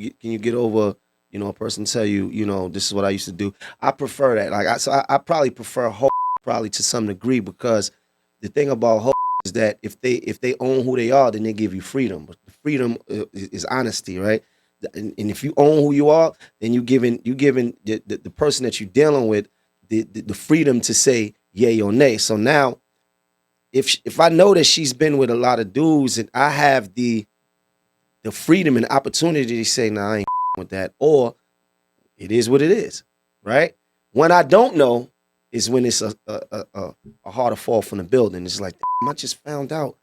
can you get over, a person tell you, this is what I used to do. I prefer that. Like I probably prefer hoe probably to some degree, because the thing about hoe is that if they own who they are, then they give you freedom. But freedom is honesty, right? And if you own who you are, then you giving the person that you're dealing with the freedom to say yay or nay. So now, if I know that she's been with a lot of dudes, and I have the freedom and opportunity to say, nah, I ain't with that, or it is what it is, right? When I don't know is when it's a harder fall from the building. It's like, I just found out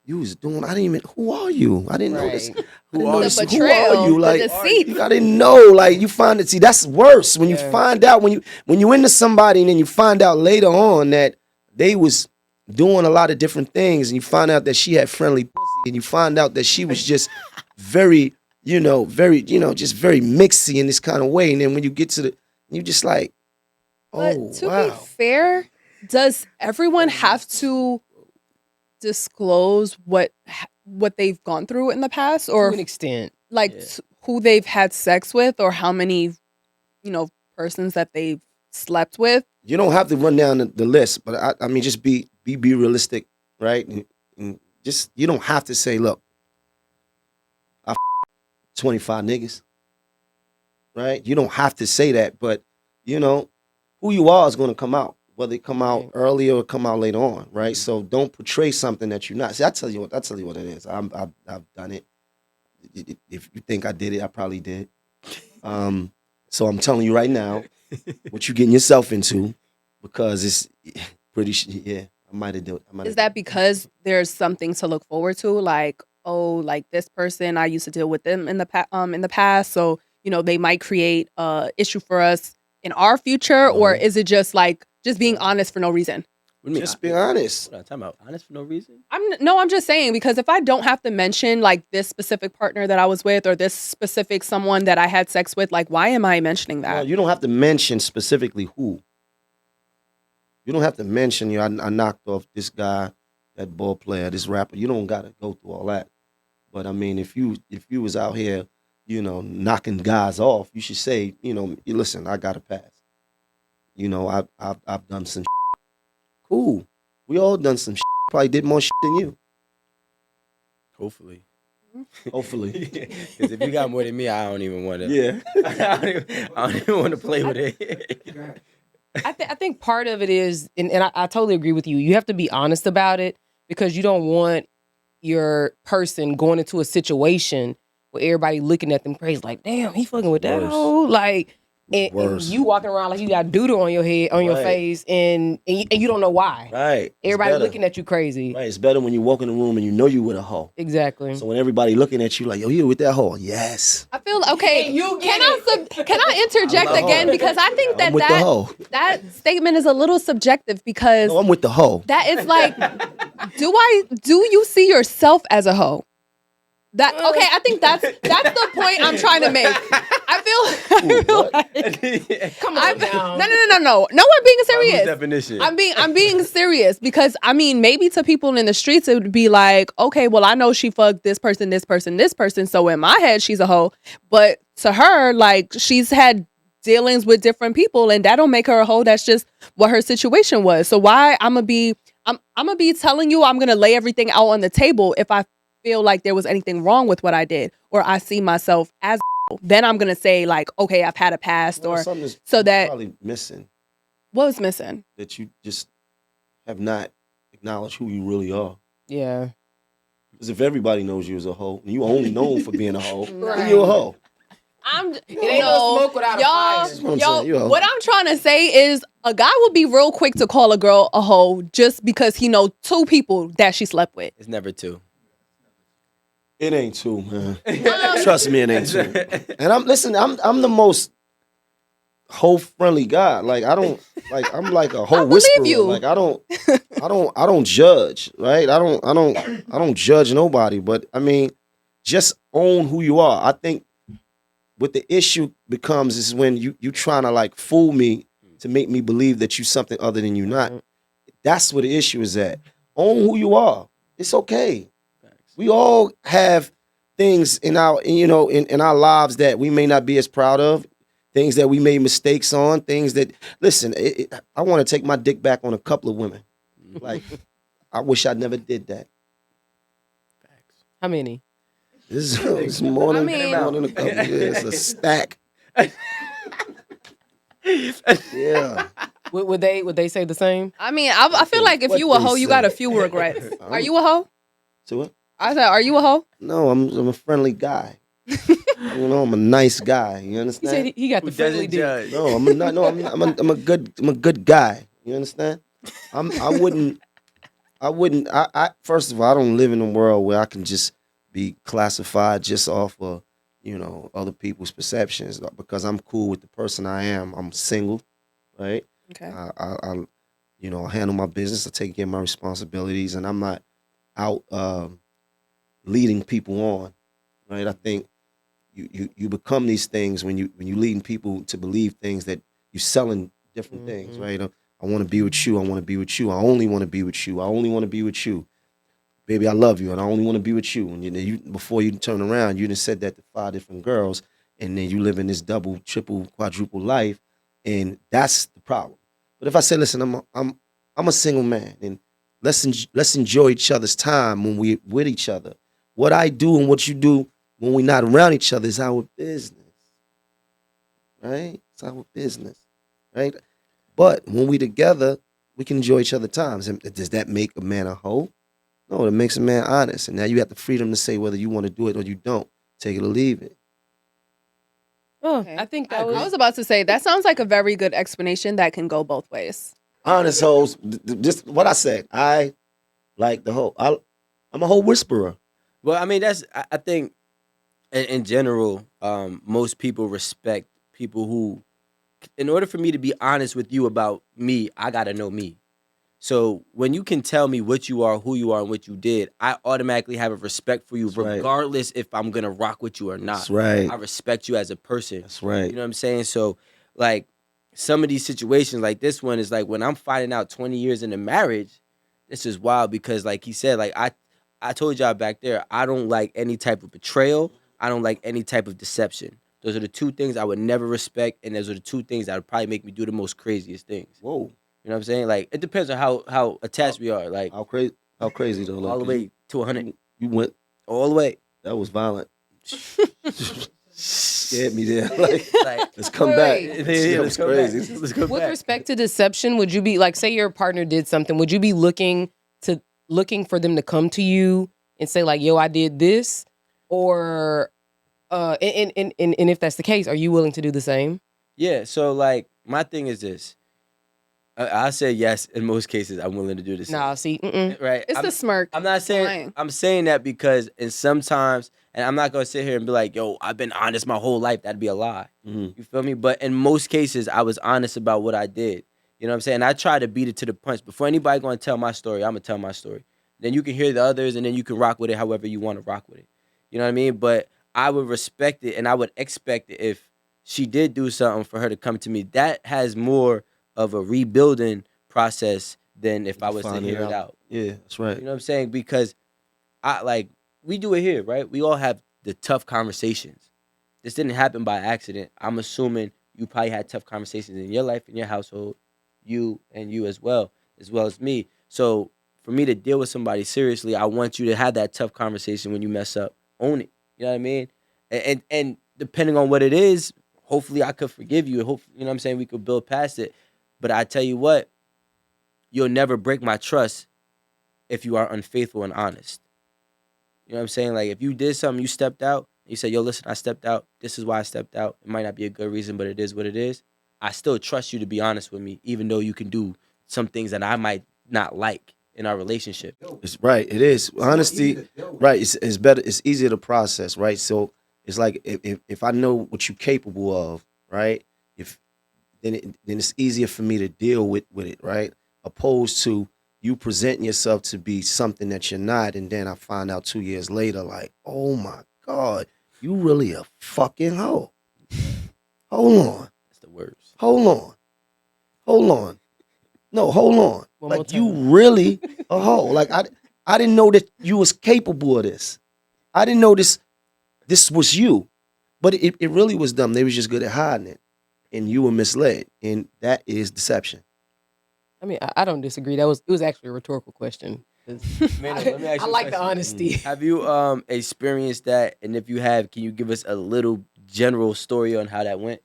you was doing. I didn't even. Who are you? I didn't know this. Who are you? Like, I didn't know. Like, you find it. See, that's worse when you find out when you into somebody, and then you find out later on that they was doing a lot of different things, and you find out that she had friendly pussy, and you find out that she was just very, just very mixy in this kind of way. And then when you get to you just like, but to be fair, does everyone have to disclose what they've gone through in the past, or to an extent, like who they've had sex with, or how many, persons that they've slept with? You don't have to run down the list, but I mean, just be realistic, right? And just, you don't have to say, look, I 25 niggas, right? You don't have to say that, but who you are is going to come out, whether it come out earlier or come out later on, right? So don't portray something that you're not. See, I tell you what it is. I've done it. If you think I did it, I probably did. So I'm telling you right now what you're getting yourself into, because it's pretty. I might have done it. Is that because there's something to look forward to, like, oh, like this person, I used to deal with them in the past, so they might create a issue for us in our future, or is it just like just being honest for no reason? Just be honest. What are you talking about? Honest for no reason? I'm just saying, because if I don't have to mention like this specific partner that I was with, or this specific someone that I had sex with, like, why am I mentioning that? No, you don't have to mention specifically who. You don't have to mention, I knocked off this guy, that ball player, this rapper. You don't got to go through all that. But I mean, if you was out here, knocking guys off, you should say, listen, I got a pass. I've done some shit. Cool. We all done some shit. Probably did more shit than you. Hopefully. Because if you got more than me, I don't even want to. Yeah. I don't even want to play with it. I think part of it is, and I totally agree with you, you have to be honest about it, because you don't want your person going into a situation where everybody looking at them crazy, like, damn, he fucking with that hoe. Like, and you walking around like you got doodle on your head, on your face, and you don't know why. Right. Everybody looking at you crazy. Right. It's better when you walk in the room and you know you with a hoe. Exactly. So when everybody looking at you like, yo, you with that hoe? Yes. I feel okay. Can I interject again? Because I think that statement is a little subjective, because I'm with the hoe. That is like, do you see yourself as a hoe? I think that's the point I'm trying to make. I feel like, come on now. No, we're being serious. Definition. I'm being serious, because I mean, maybe to people in the streets it would be like, okay, well, I know she fucked this person, so in my head she's a hoe. But to her, like, she's had dealings with different people, and that don't make her a hoe. That's just what her situation was. So why I'm gonna be telling you, I'm gonna lay everything out on the table if I feel like there was anything wrong with what I did, or I see myself as then I'm gonna say, like, okay, I've had a past, or so that probably missing. What was missing? That you just have not acknowledged who you really are. Yeah. Because if everybody knows you as a hoe, and you only known for being a hoe, then you're a hoe. It ain't no smoke without a fire. What I'm trying to say is, a guy will be real quick to call a girl a hoe just because he know two people that she slept with. It's never two. It ain't two, man. Trust me, it ain't two. And I'm the most hoe friendly guy. Like, I'm like a hoe whisperer. You. Like, I don't judge, right? I don't judge nobody. But I mean, just own who you are. I think what the issue becomes is when you trying to like fool me to make me believe that you something other than you not. That's where the issue is at. Own who you are. It's okay. We all have things in our, in our lives that we may not be as proud of, things that we made mistakes on, things that, listen, I want to take my dick back on a couple of women. Like, I wish I never did that. How many? This is more than, I mean- more than a couple. Yeah, it's a stack. Yeah. Would they say the same? I mean, I feel like if What you a they hoe, you got a say. few regrets. Are you a hoe? So what? I said, are you a hoe? No, I'm a friendly guy. I'm a nice guy. You He understand? said he got the Who friendly doesn't dick. judge? No, I'm a good guy. You understand? I first of all, I don't live in a world where I can just be classified just off of, other people's perceptions, because I'm cool with the person I am. I'm single, right? Okay. I handle my business. I take care of my responsibilities, and I'm not out leading people on, right? I think you become these things when you leading people to believe things that you're selling different things, right? I want to be with you. I want to be with you. I only want to be with you. I only want to be with you. Baby, I love you, and I only want to be with you. And you before you turn around, you done said that to 5 different girls, and then you live in this double, triple, quadruple life, and that's the problem. But if I say, listen, I'm a single man, and let's enjoy each other's time when we're with each other. What I do and what you do when we're not around each other is our business, right? It's our business, right? But when we together, we can enjoy each other's times. And does that make a man a hoe? No, it makes a man honest. And now you have the freedom to say whether you want to do it or you don't. Take it or leave it. Oh, Okay. I think I that was about to say, that sounds like a very good explanation that can go both ways. Honest hoes, just what I said. I like the hoe. I'm a hoe whisperer. Well, I mean, I think in general, most people respect people who, in order for me to be honest with you about me, I got to know me. So when you can tell me what you are, who you are, and what you did, I automatically have a respect for you, That's right. regardless if I'm going to rock with you or not. That's right. I respect you as a person. That's right. You know what I'm saying? So, like, some of these situations, like this one, is like when I'm finding out 20 years into marriage, this is wild because, like he said, like I told y'all back there, I don't like any type of betrayal. I don't like any type of deception. Those are the two things I would never respect, and those are the two things that would probably make me do the most craziest things. Whoa. You know what I'm saying? Like, it depends on how attached we are. Like, How crazy though? Like, all the way to 100. You went. All the way. That was violent. Scared me there. Like, Like, let's come Wait, back. yeah, That let's was go crazy. back. Let's go with back. respect to deception, would you be like, say your partner did something, would you be looking for them to come to you and say like, yo, I did this? Or and if that's the case, are you willing to do the same? Yeah, so, like, my thing is this. I say yes in most cases. I'm willing to do this. Nah, see, Right? It's the smirk. I'm not saying Lying. I'm saying that because in sometimes, and I'm not gonna sit here and be like, yo, I've been honest my whole life. That'd be a lie. Mhm. You feel me? But in most cases, I was honest about what I did. You know what I'm saying? I try to beat it to the punch. Before anybody gonna tell my story, I'm gonna tell my story. Then you can hear the others, and then you can rock with it however you want to rock with it. You know what I mean? But I would respect it, and I would expect it if she did do something for her to come to me. That has more of a rebuilding process than if I was to hear it out. Yeah, that's right. You know what I'm saying? Because we do it here, right? We all have the tough conversations. This didn't happen by accident. I'm assuming you probably had tough conversations in your life, in your household, you as well as me. So for me to deal with somebody seriously, I want you to have that tough conversation when you mess up. Own it. You know what I mean? And depending on what it is, hopefully I could forgive you. Hopefully, you know what I'm saying, we could build past it. But I tell you what, you'll never break my trust if you are unfaithful and honest. You know what I'm saying? Like, if you did something, you stepped out, you said, yo, listen, I stepped out. This is why I stepped out. It might not be a good reason, but it is what it is. I still trust you to be honest with me, even though you can do some things that I might not like in our relationship. It's right. It is. Honesty, right. It's better. It's easier to process, right? So it's like if I know what you're capable of, right? Then it's easier for me to deal with it, right? Opposed to you presenting yourself to be something that you're not, and then I find out 2 years later, like, oh my God, you really a fucking hoe. Hold on. That's the worst. Hold on. No, hold on. One more Like, you time. really a hoe. Like, I didn't know that you was capable of this. I didn't know this. this was you. But it really was them. They was just good at hiding it. And you were misled. And that is deception. I mean, I don't disagree. It was actually a rhetorical question. 'Cause Maino, let me ask I you a like the question. honesty. Have you experienced that? And if you have, can you give us a little general story on how that went?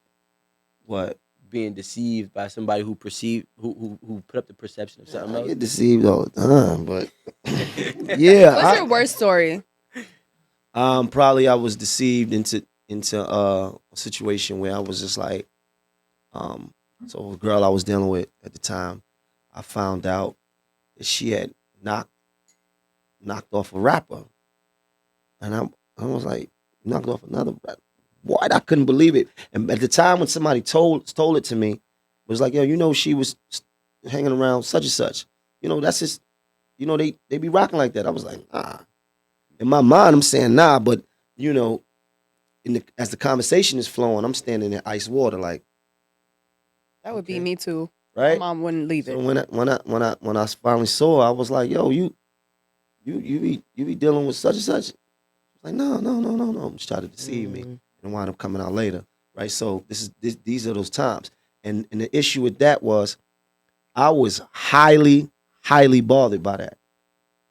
What? Being deceived by somebody who put up the perception of something I else. get deceived all the time, but yeah. What's your worst story? Probably I was deceived into a situation where I was just like, so a girl I was dealing with at the time, I found out that she had knocked off a rapper, and I was like, knocked off another rapper. What? I couldn't believe it. And at the time when somebody told it to me, it was like, yo, she was hanging around such and such. That's just, they be rocking like that. I was like, nah. In my mind, I'm saying nah, but as the conversation is flowing, I'm standing in ice water, like That would be okay. me too. Right. My mom wouldn't leave So it. when I finally saw her, I was like, yo, you be dealing with such and such. Like, no. Just try to deceive me and wind up coming out later. Right. So these are those times. And the issue with that was I was highly, highly bothered by that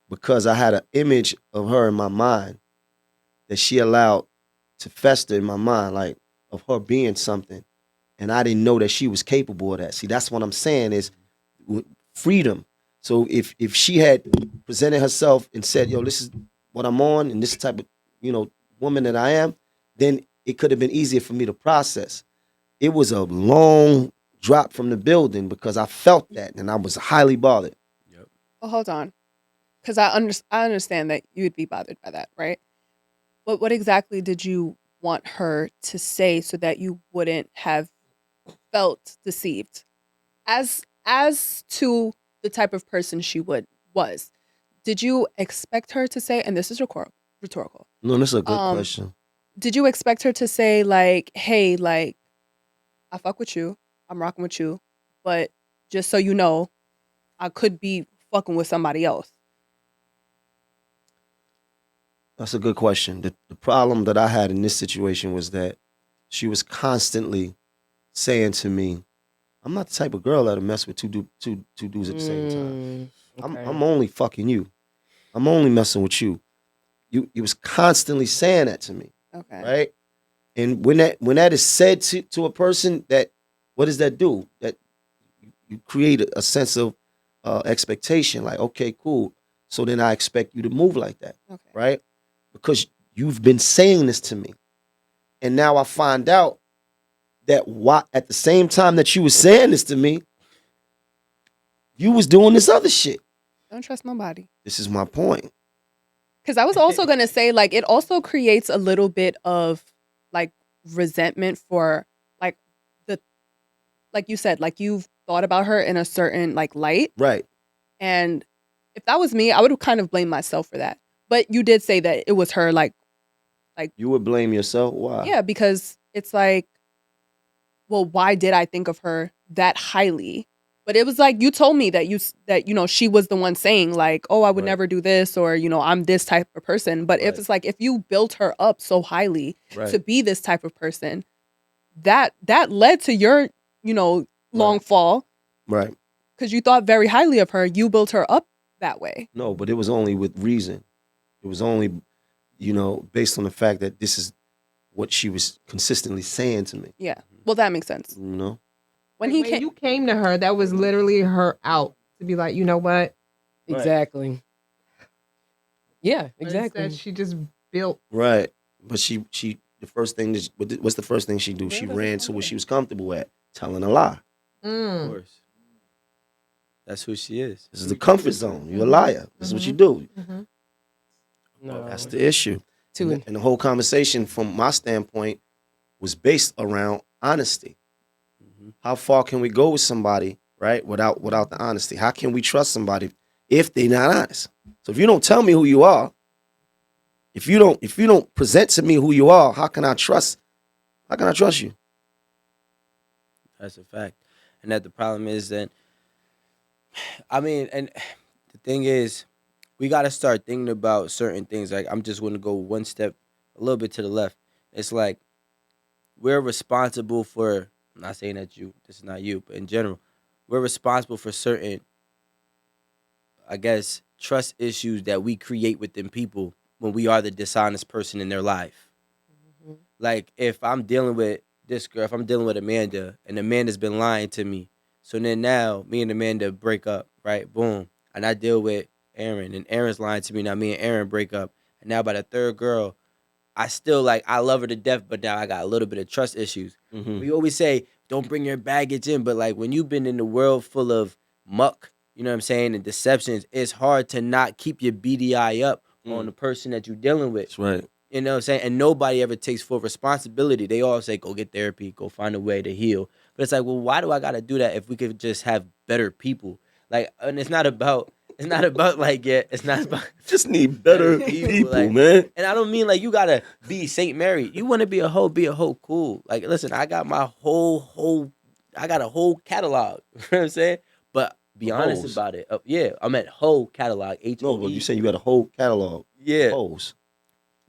because I had an image of her in my mind that she allowed to fester in my mind, like of her being something. And I didn't know that she was capable of that. See, that's what I'm saying is freedom. So if she had presented herself and said, yo, this is what I'm on and this type of, woman that I am, then it could have been easier for me to process. It was a long drop from the building because I felt that and I was highly bothered. Yep. Well, hold on. Because I understand that you'd be bothered by that, right? But what exactly did you want her to say so that you wouldn't have felt deceived? As to the type of person she was, did you expect her to say, and this is rhetorical. No, this is a good question. Did you expect her to say like, hey, like, I fuck with you, I'm rocking with you, but just so you know, I could be fucking with somebody else? That's a good question. The problem that I had in this situation was that she was constantly saying to me, I'm not the type of girl that'll mess with two dudes at the same time. Okay. I'm only fucking you. I'm only messing with you. You was constantly saying that to me. Okay. Right? And when that is said to a person, that what does that do? That you create a sense of expectation, like, okay, cool. So then I expect you to move like that. Okay. Right? Because you've been saying this to me. And now I find out that at the same time that you was saying this to me, you was doing this other shit. Don't trust nobody. This is my point. Because I was also going to say, like, it also creates a little bit of, like, resentment for, like, like you said, like, you've thought about her in a certain, like, light. Right. And if that was me, I would kind of blame myself for that. But you did say that it was her, like. You would blame yourself? Why? Yeah, because it's like, well, why did I think of her that highly? But it was like, you told me that she was the one saying like, oh, I would never do this, or, I'm this type of person. But if it's like, if you built her up so highly to be this type of person, that led to your, long fall. Right. Because you thought very highly of her. You built her up that way. No, but it was only with reason. It was only, based on the fact that this is what she was consistently saying to me. Yeah. Well, that makes sense. When you came to her, that was literally her out to be like, you know what? Exactly. Yeah, exactly. Instead, she just built. Right. But she the first thing what's the first thing she do? She ran to what she was comfortable at, telling a lie. Of course. That's who she is. This is the comfort zone. You're a liar. This is what you do. No, That's the issue. And the whole conversation, from my standpoint, was based around honesty. How far can we go with somebody, right, without the honesty? How can we trust somebody if they're not honest? So if you don't tell me who you are, if you don't present to me who you are, how can I trust you? That's a fact. And that the problem is that, and the thing is, we got to start thinking about certain things. Like, I'm just going to go one step a little bit to the left. It's like we're responsible for. I'm not saying that this is not you, but in general, we're responsible for certain, I guess, trust issues that we create within people when we are the dishonest person in their life. Mhm. Like if I'm dealing with this girl, if I'm dealing with Amanda, and Amanda's been lying to me, so then now me and Amanda break up, right? Boom, and I deal with Erin, and Erin's lying to me. Now me and Erin break up, and now by the third girl, I still like I love her to death, but now I got a little bit of trust issues. Mhm. We always say don't bring your baggage in, but like when you've been in the world full of muck, you know what I'm saying, and deceptions, it's hard to not keep your BDI up on the person that you're dealing with. That's right. You know what I'm saying? And nobody ever takes full responsibility. They all say, go get therapy, go find a way to heal. But it's like, well, why do I gotta do that if we could just have better people? Like, and it's not about like, yeah, it's not about Just need better people, like, man. and I don't mean like you gotta be Saint Mary. You wanna be a hoe, cool. Like, listen, I got my I got a whole catalog. You know what I'm saying? But be Of honest hoes. about it. Yeah, I'm at whole catalog. No, but HOE. you say you got a whole catalog. Yeah. Hoes.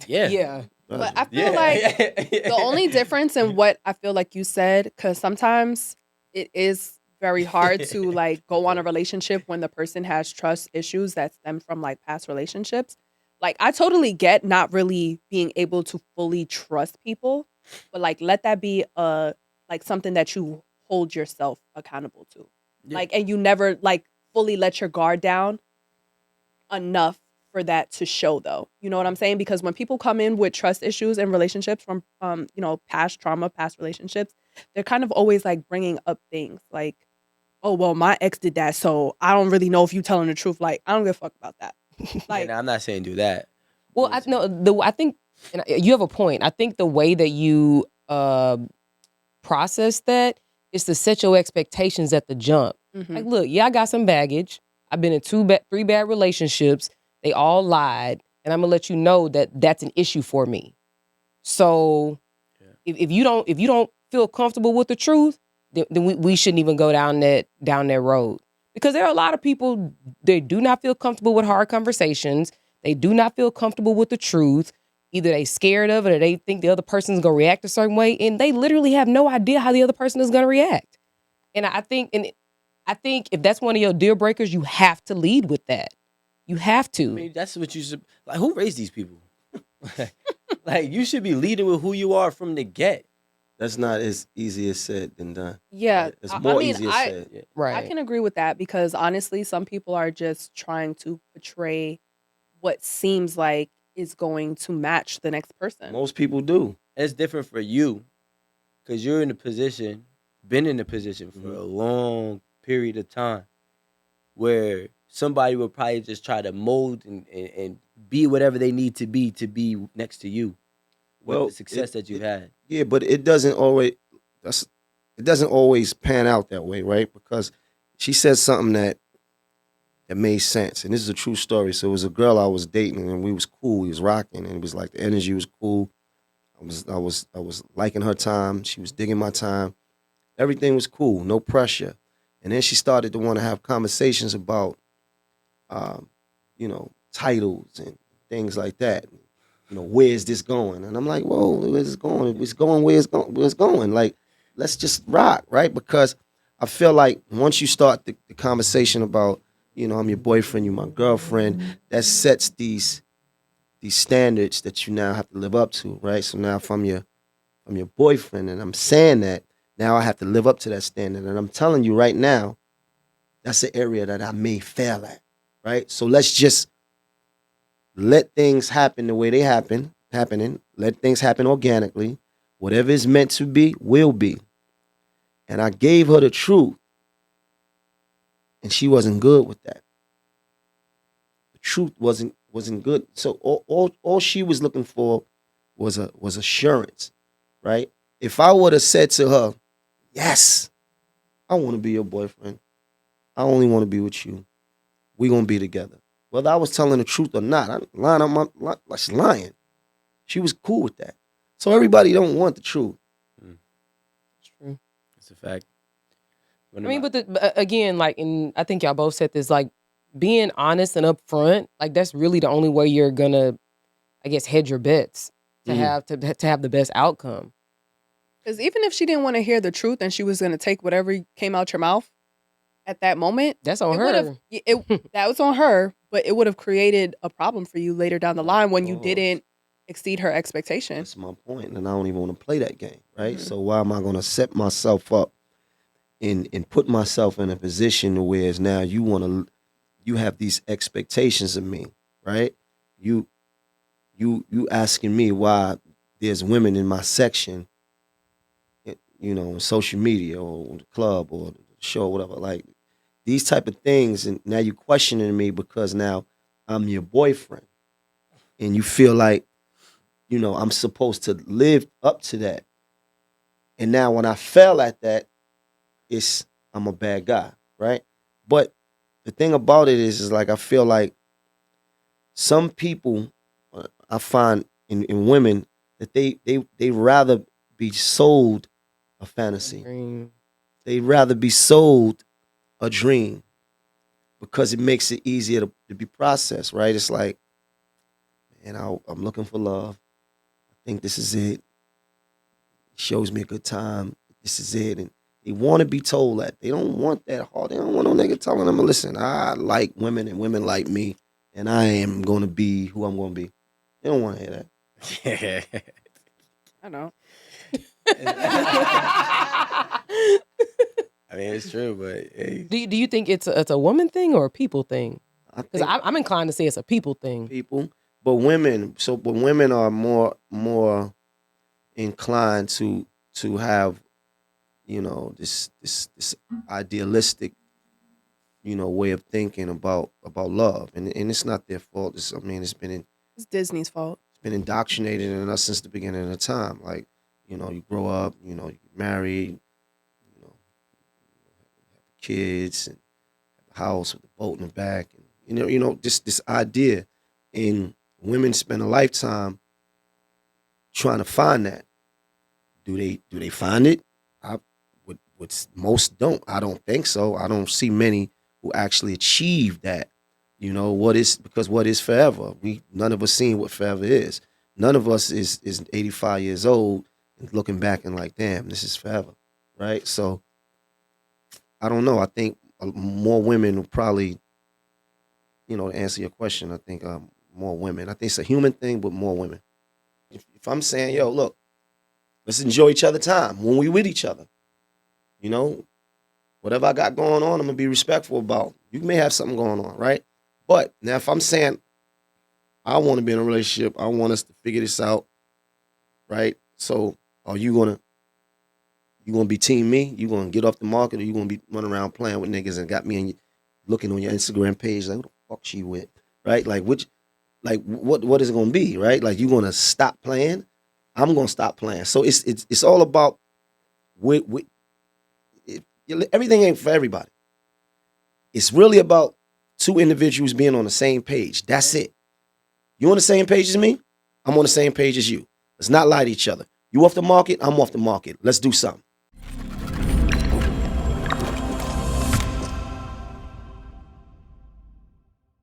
Yeah. Yeah. But I feel Yeah. like the only difference in what I feel like you said, because sometimes it is very hard to like go on a relationship when the person has trust issues that stem from like past relationships. Like I totally get not really being able to fully trust people, but like let that be like something that you hold yourself accountable to. Yeah. Like, and you never like fully let your guard down enough for that to show, though. You know what I'm saying? Because when people come in with trust issues in relationships from you know, past trauma, past relationships, they're kind of always like bringing up things like, oh well, my ex did that, so I don't really know if you telling the truth. Like I don't give a fuck about that. Like I'm not saying do that. Well, I think you have a point. I think the way that you process that is to set your expectations at the jump. mhm. Like, look, yeah, I got some baggage. I've been in 3 bad relationships. They all lied, and I'm gonna let you know that that's an issue for me. So, if you don't feel comfortable with the truth, then we shouldn't even go down that road, because there are a lot of people, they do not feel comfortable with hard conversations. They do not feel comfortable with the truth. Either they scared of it or they think the other person's gonna react a certain way, and they literally have no idea how the other person is gonna react. And I think if that's one of your deal breakers, you have to lead with that. You have to. I mean, that's what you should. Like, who raised these people? Like, you should be leading with who you are from the get. That's not as easy as said than done. yeah, It's I more mean, easier said. Yeah. Right. I can agree with that because honestly, some people are just trying to portray what seems like is going to match the next person. Most people do. It's different for you because you're in a position, been in a position for a long period of time where somebody will probably just try to mold and be whatever they need to be next to you with Well, the success that you've had. Yeah, but it doesn't always pan out that way, right? Because she said something that made sense, and this is a true story. So it was a girl I was dating, and we was cool, we was rocking, and it was like the energy was cool. I was liking her time. She was digging my time. Everything was cool, no pressure. And then she started to want to have conversations about, you know, titles and things like that. You know, where's this going? And I'm like, whoa, where's it going? It's going where it's going. Like, let's just rock, right? Because I feel like once you start the conversation about, you know, I'm your boyfriend, you're my girlfriend, that sets these standards that you now have to live up to, right? So now if I'm your boyfriend and I'm saying that, now I have to live up to that standard. And I'm telling you right now, that's an area that I may fail at, right? So let's just let things happen the way they happening. Let things happen organically. Whatever is meant to be, will be. And I gave her the truth. And she wasn't good with that. The truth wasn't good. So all she was looking for was assurance, right? If I would have said to her, yes, I want to be your boyfriend. I only want to be with you. We're going to be together. Whether I was telling the truth or not, I'm lying. She was cool with that. So everybody don't want the truth. It's true. It's a fact. I mean, but again, like, and I think y'all both said this, like, being honest and upfront, like, that's really the only way you're gonna, I guess, hedge your bets. to have the best outcome. Because even if she didn't want to hear the truth and she was going to take whatever came out your mouth at that moment, That's on it her. that was on her, but it would have created a problem for you later down the line when you didn't exceed her expectations. That's my point, and I don't even want to play that game, right? So why am I going to set myself up and put myself in a position where now you have these expectations of me, right? You asking me why there's women in my section, on social media or the club or the show or whatever, like these type of things, and now you questioning me because now I'm your boyfriend, and you feel like, I'm supposed to live up to that. And now when I fell at that, I'm a bad guy, right? But the thing about it is like I feel like some people, I find in women that they rather be sold a fantasy. Dream. They'd rather be sold a dream because it makes it easier to be processed, right? It's like, man, I'm looking for love. I think this is it. It shows me a good time. This is it. And they want to be told that. They don't want that hard. They don't want no nigga telling them, listen, I like women and women like me, and I am going to be who I'm going to be. They don't want to hear that. I know. I mean, it's true, but hey. Do you think it's a woman thing or a people thing? I Because think I'm inclined to say it's a people thing. people, but women are more inclined to have, this idealistic, way of thinking about love, and it's not their fault. It's It's Disney's fault. been indoctrinated in us since the beginning of time. Like, you grow up, you get married, have kids and have a house with a boat in the back, and this idea, and women spend a lifetime trying to find that. Do they find it? Most don't. I don't think so. I don't see many who actually achieve that. What is forever? None of us seen what forever is. None of us is 85 years old and looking back and like, damn, this is forever, right? So I don't know. I think more women will probably, to answer your question, I think more women. I think it's a human thing, but more women. If I'm saying, yo, look, let's enjoy each other time when we with each other. Whatever I got going on, I'm gonna be respectful about. You may have something going on, right? But now if I'm saying I want to be in a relationship, I want us to figure this out, right? So are you gonna be team me? You gonna get off the market, or you gonna be running around playing with niggas and got me and looking on your Instagram page like, who the fuck she with, right? Like what is it gonna be, right? Like you gonna stop playing? I'm gonna stop playing. So it's all about everything ain't for everybody. It's really about two individuals being on the same page. That's it. You on the same page as me? I'm on the same page as you. Let's not lie to each other. You off the market? I'm off the market. Let's do something.